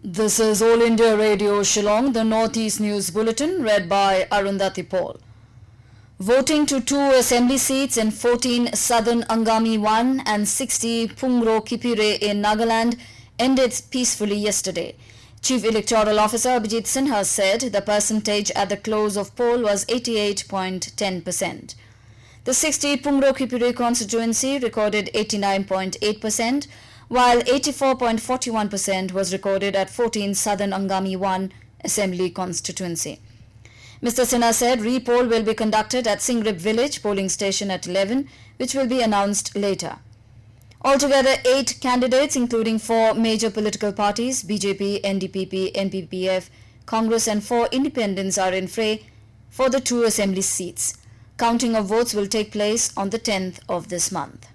This is All India Radio Shillong, the Northeast News Bulletin, read by Arundhati Paul. Voting to 2 assembly seats in 14 Southern Angami-I and 60 Pungro-Kiphire in Nagaland ended peacefully yesterday. Chief Electoral Officer Abhijit Sinha said the percentage at the close of poll was 88.10%. The 60 Pungro-Kiphire constituency recorded 89.8%, while 84.41% was recorded at 14 Southern Angami-I Assembly constituency. Mr. Sinha said re-poll will be conducted at Singrip village polling station at 11, which will be announced later. Altogether, 8 candidates, including 4 major political parties, BJP, NDPP, NPPF, Congress and 4 independents are in fray for the 2 assembly seats. Counting of votes will take place on the 10th of this month.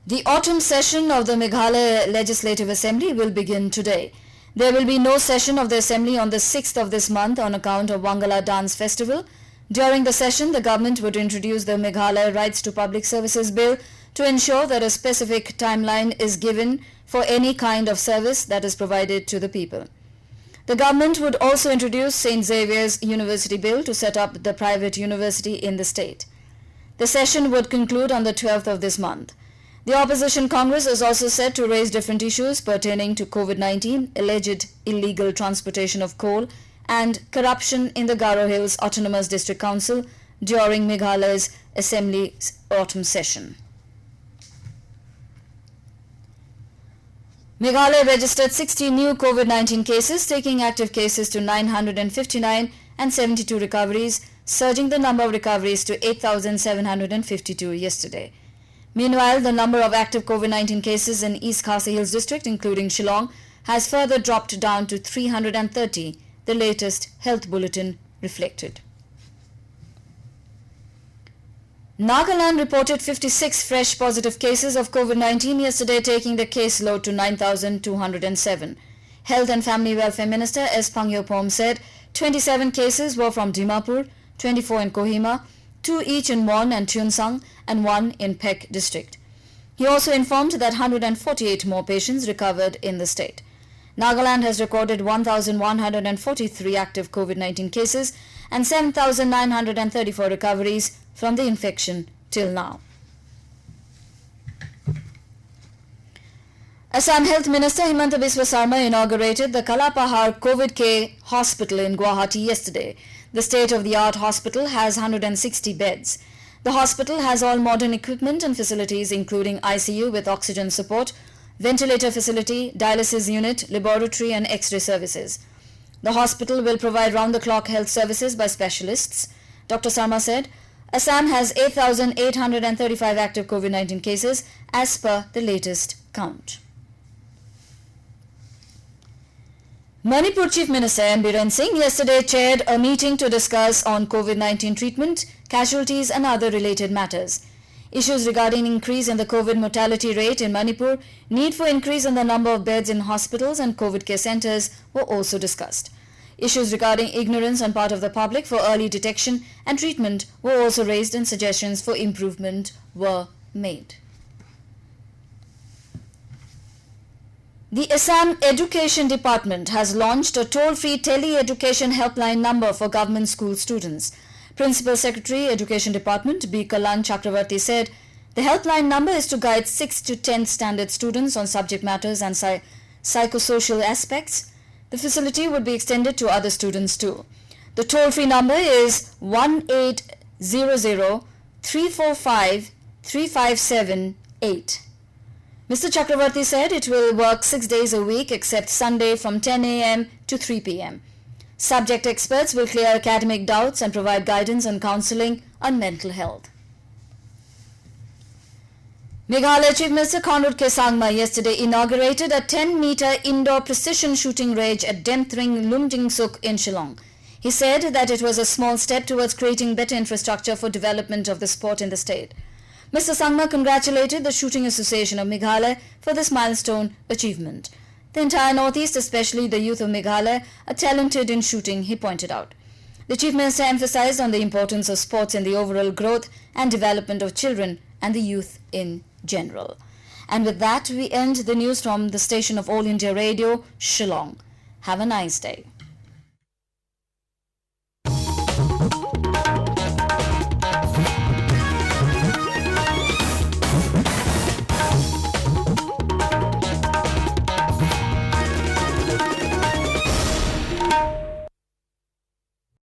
The autumn session of the Meghalaya Legislative Assembly will begin today. There will be no session of the Assembly on the 6th of this month on account of Wangala Dance Festival. During the session, the government would introduce the Meghalaya Rights to Public Services Bill to ensure that a specific timeline is given for any kind of service that is provided to the people. The government would also introduce St. Xavier's University Bill to set up the private university in the state. The session would conclude on the 12th of this month. The Opposition Congress is also set to raise different issues pertaining to COVID-19, alleged illegal transportation of coal, and corruption in the Garo Hills Autonomous District Council during Meghalaya's Assembly's autumn session. Meghalaya registered 60 new COVID-19 cases, taking active cases to 959 and 72 recoveries, surging the number of recoveries to 8,752 yesterday. Meanwhile, the number of active COVID-19 cases in East Khasi Hills district, including Shillong, has further dropped down to 330, the latest health bulletin reflected. Nagaland reported 56 fresh positive cases of COVID-19 yesterday, taking the caseload to 9,207. Health and Family Welfare Minister S. Pangyopom said 27 cases were from Dimapur, 24 in Kohima, 2 each in Mon and Tuensang, and 1 in Pek district. He also informed that 148 more patients recovered in the state. Nagaland has recorded 1,143 active COVID-19 cases and 7,934 recoveries from the infection till now. Assam Health Minister Himanta Biswa Sarma inaugurated the Kalapahar Covid Care Hospital in Guwahati yesterday. The state-of-the-art hospital has 160 beds. The hospital has all modern equipment and facilities including ICU with oxygen support, ventilator facility, dialysis unit, laboratory and X-ray services. The hospital will provide round-the-clock health services by specialists. Dr. Sarma said, Assam has 8,835 active COVID-19 cases as per the latest count. Manipur Chief Minister N Biren Singh yesterday chaired a meeting to discuss on COVID-19 treatment, casualties and other related matters. Issues regarding increase in the COVID mortality rate in Manipur, need for increase in the number of beds in hospitals and COVID care centers were also discussed. Issues regarding ignorance on part of the public for early detection and treatment were also raised and suggestions for improvement were made. The Assam Education Department has launched a toll-free tele-education helpline number for government school students. Principal Secretary, Education Department, B. Kallan Chakravarti said, the helpline number is to guide 6th to 10th standard students on subject matters and psychosocial aspects. The facility would be extended to other students too. The toll-free number is 1800-345-3578. Mr. Chakravarti said it will work 6 days a week except Sunday from 10 a.m. to 3 p.m. Subject experts will clear academic doubts and provide guidance and counseling on mental health. Meghalaya Chief Minister N yesterday inaugurated a 10-meter indoor precision shooting range at Demthring Lumjingsuk in Shillong. He said that it was a small step towards creating better infrastructure for development of the sport in the state. Mr. Sangma congratulated the Shooting Association of Meghalaya for this milestone achievement. The entire Northeast, especially the youth of Meghalaya, are talented in shooting, he pointed out. The Chief Minister emphasized on the importance of sports in the overall growth and development of children and the youth in general. And with that, we end the news from the station of All India Radio, Shillong. Have a nice day.